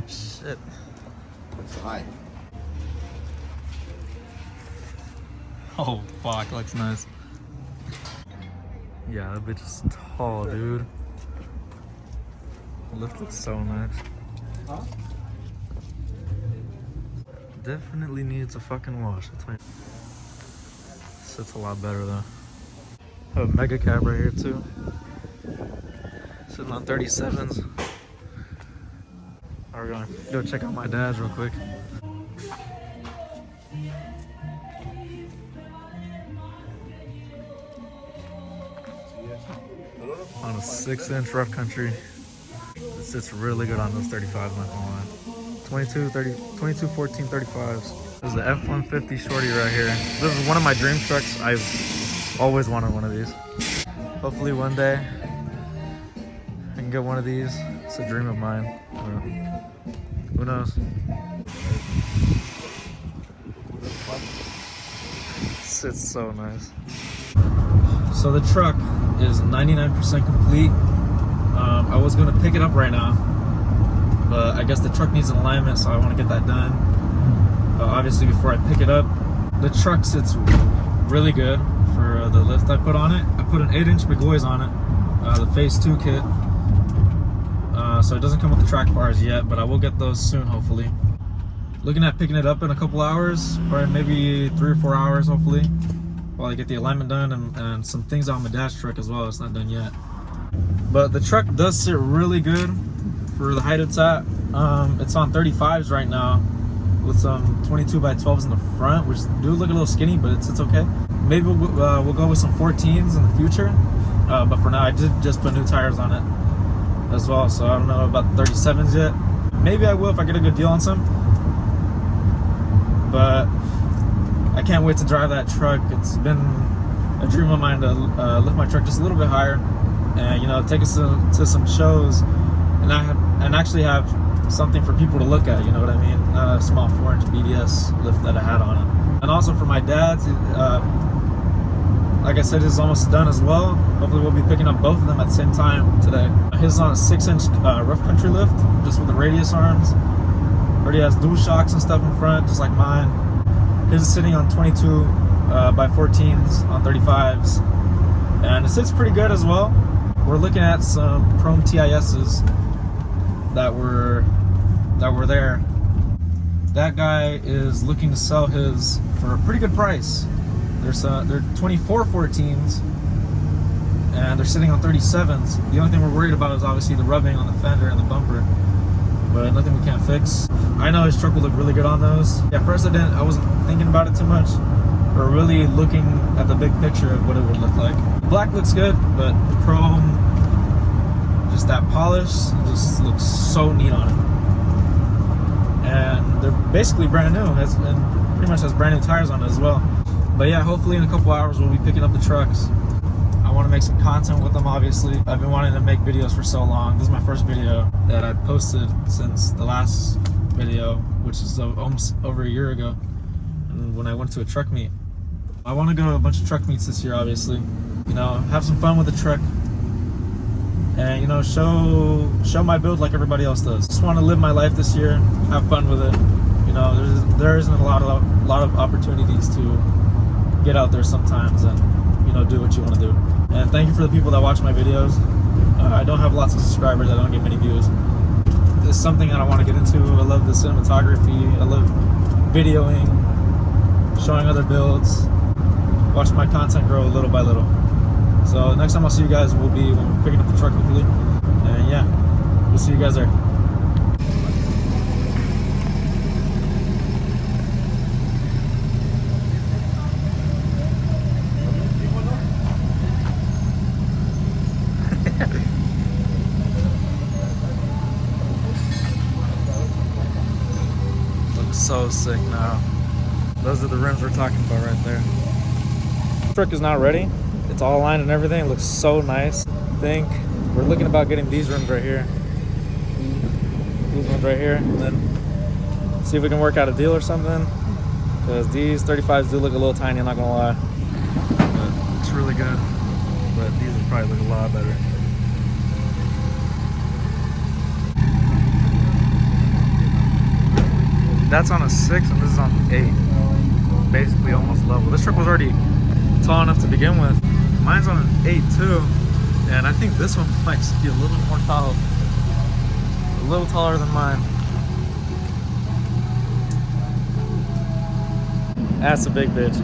Shit. It's high. Oh fuck, looks nice. Yeah, that bitch is tall, dude. The lift looks so nice. Huh? Definitely needs a fucking wash. I'll tell you. Sits a lot better though. I have a mega cab right here too. Sitting on 37s. We're gonna go check out my dad's real quick. On a 6-inch rough country. It sits really good on those 35s, not gonna lie. 22, 30, 22, 14, 35s. This is the F-150 shorty right here. This is one of my dream trucks. I've always wanted one of these. Hopefully one day I can get one of these. It's a dream of mine. Who knows? It sits so nice. So the truck is 99% complete. I was gonna pick it up right now, but I guess the truck needs an alignment, so I want to get that done. Obviously, before I pick it up, the truck sits really good for the lift I put on it. I put an 8-inch McGaughy's on it, the Phase 2 kit. So it doesn't come with the track bars yet, but I will get those soon, hopefully. Looking at picking it up in a couple hours, or maybe 3 or 4 hours, hopefully, while I get the alignment done and some things on my dash truck as well. It's not done yet. But the truck does sit really good for the height it's at. It's on 35s right now with some 22 by 12s in the front, which do look a little skinny, but it's okay. Maybe we'll go with some 14s in the future. But for now, I did just put new tires on it as well, so I don't know about 37s yet. Maybe I will if I get a good deal on some. But I can't wait to drive that truck. It's been a dream of mine to lift my truck just a little bit higher, and take us to some shows, and actually have something for people to look at. You know what I mean? A small 4-inch BDS lift that I had on it, and also for my dad's. Like I said, it's almost done as well. Hopefully we'll be picking up both of them at the same time today. His is on a 6-inch rough country lift, just with the radius arms. Already has dual shocks and stuff in front, just like mine. His is sitting on 22 by 14s on 35s, and it sits pretty good as well. We're looking at some chrome TISs that were there. That guy is looking to sell his for a pretty good price. They're 24 14s, and they're sitting on 37s. The only thing we're worried about is obviously the rubbing on the fender and the bumper, but nothing we can't fix. I know his truck will look really good on those. At first I wasn't thinking about it too much, or really looking at the big picture of what it would look like. The black looks good, but the chrome, just that polish, just looks so neat on it. And they're basically brand new, and pretty much has brand new tires on it as well. But yeah, hopefully in a couple hours we'll be picking up the trucks. I want to make some content with them, obviously. I've been wanting to make videos for so long. This is my first video that I posted since the last video, which is almost over a year ago, and when I went to a truck meet. I want to go to a bunch of truck meets this year, obviously. Have some fun with the truck, and show my build like everybody else does. Just want to live my life this year, have fun with it. There isn't a lot of opportunities to get out there sometimes and do what you want to do. And thank you for the people that watch my videos. I don't have lots of subscribers. I don't get many views. It's something that I want to get into. I love the cinematography. I love videoing, showing other builds, watch my content grow little by little. So next time I'll see you guys will be when we're picking up the truck, hopefully. And yeah, we'll see you guys there. So sick now. Those are the rims we're talking about right there. The truck is now ready. It's all aligned and everything. It looks so nice. I think we're looking about getting these rims right here. These ones right here. And then see if we can work out a deal or something. Because these 35s do look a little tiny, I'm not gonna lie. But it's really good. But these will probably look a lot better. That's on a 6 and this is on 8. Basically almost level. This truck was already tall enough to begin with. Mine's on an 8 too. And I think this one might just be a little more tall. A little taller than mine. That's a big bitch.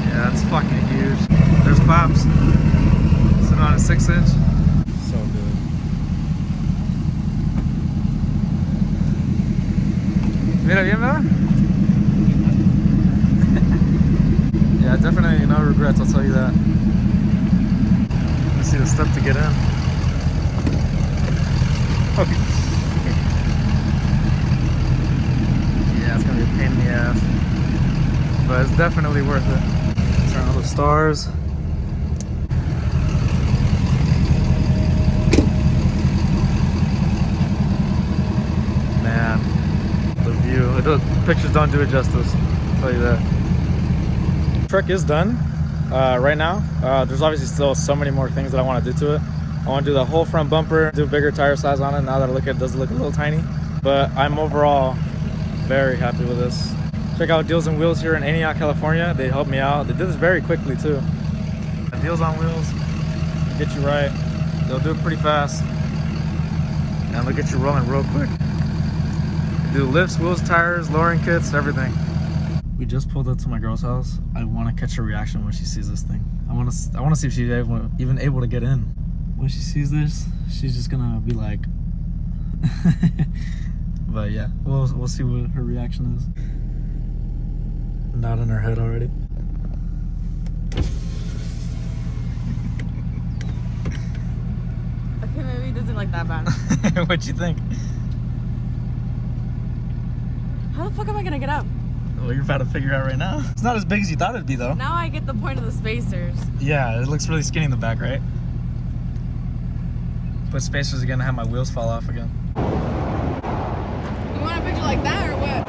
Yeah, that's fucking huge. There's Pops. Sitting on a 6-inch. So good. Mira bien, ¿verdad? Yeah, definitely no regrets, I'll tell you that. Let's see the step to get in. Yeah, it's gonna be a pain in the ass. But it's definitely worth it. Turn on the stars. Man, the view. The pictures don't do it justice, I'll tell you that. Truck is done right now. There's obviously still so many more things that I want to do to it. I want to do the whole front bumper, do bigger tire size on it. Now that I look at it, does look a little tiny, but I'm overall very happy with this. Check out Deals on Wheels here in Antioch, California. They helped me out. They did this very quickly too. Deals on Wheels get you right. They'll do it pretty fast and they'll get you rolling real quick. They do lifts, wheels, tires, lowering kits, everything. We just pulled up to my girl's house. I want to catch her reaction when she sees this thing. I want to see if she's even able to get in. When she sees this, she's just gonna be like, but yeah, we'll see what her reaction is. Not in her head already. Okay, maybe it doesn't look that bad. What you think? How the fuck am I gonna get up? Well, you're about to figure out right now. It's not as big as you thought it'd be though. Now I get the point of the spacers. Yeah, it looks really skinny in the back, right? Put spacers again to have my wheels fall off again. You want a picture like that or what?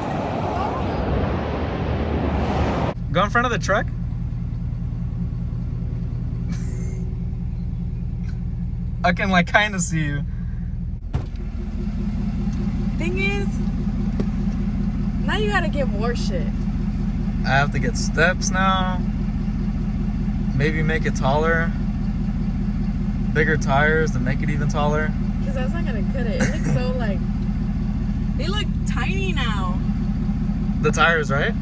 Go in front of the truck. I can like kind of see you. Thing is, now you gotta get more shit. I have to get steps now. Maybe make it taller. Bigger tires to make it even taller. Cause that's not gonna cut it. It looks so like, they look tiny now. The tires, right?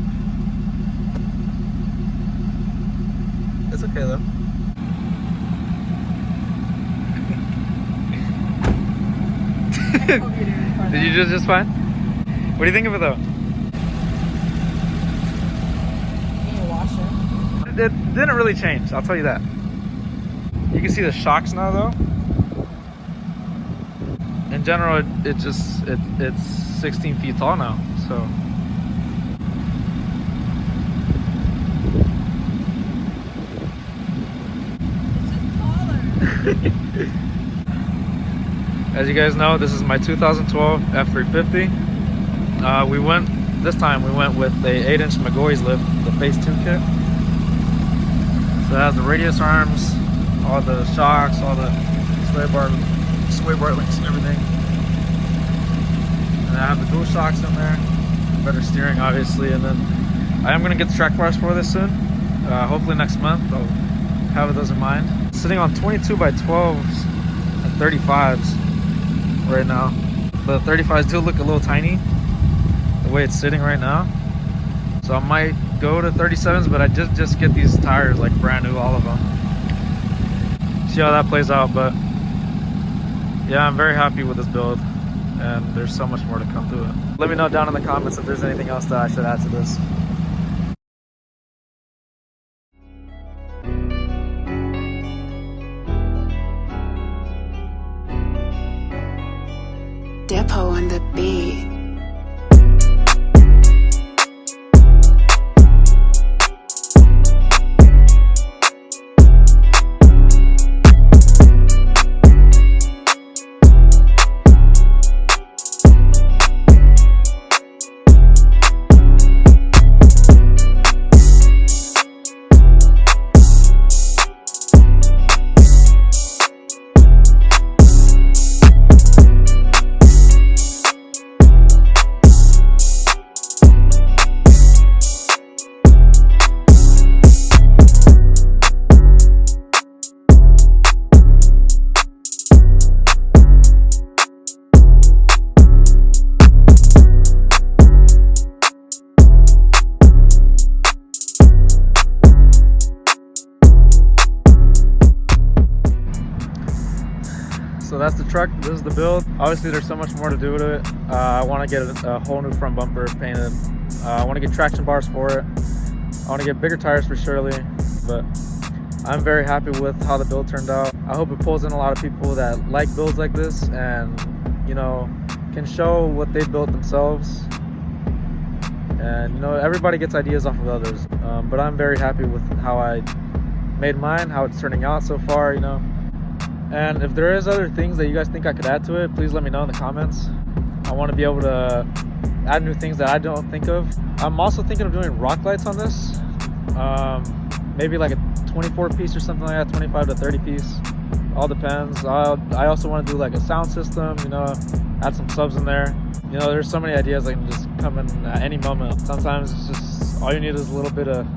It's okay though. Did you just fine? What do you think of it though? Need to wash it. It didn't really change, I'll tell you that. You can see the shocks now though. In general, it's 16 feet tall now, so. It's just taller. As you guys know, this is my 2012 F350. This time we went with a 8-inch McGaughy's lift, the Phase 2 kit. So it has the radius arms, all the shocks, all the sway bar links and everything. And I have the dual shocks in there, better steering obviously, and then I am gonna get the track bars for this soon. Hopefully next month, I'll have those in mind. Sitting on 22 by 12s and 35s right now. The 35s do look a little tiny, the way it's sitting right now. So I might go to 37s, but I just get these tires like brand new, all of them. See how that plays out, but yeah, I'm very happy with this build and there's so much more to come to it. Let me know down in the comments if there's anything else that I should add to this. Depot on the beat. So that's the truck, this is the build. Obviously there's so much more to do with it. I want to get a whole new front bumper painted. I want to get traction bars for it. I want to get bigger tires for Shirley, but I'm very happy with how the build turned out. I hope it pulls in a lot of people that like builds like this and, you know, can show what they built themselves. And, you know, everybody gets ideas off of others. But I'm very happy with how I made mine, how it's turning out so far, you know. And if there is other things that you guys think I could add to it, please let me know in the comments. I want to be able to add new things that I don't think of. I'm also thinking of doing rock lights on this. Maybe like a 24 piece or something like that, 25 to 30 piece. All depends. I also want to do like a sound system, you know, add some subs in there. You know, there's so many ideas that can just come in at any moment. Sometimes it's just all you need is a little bit of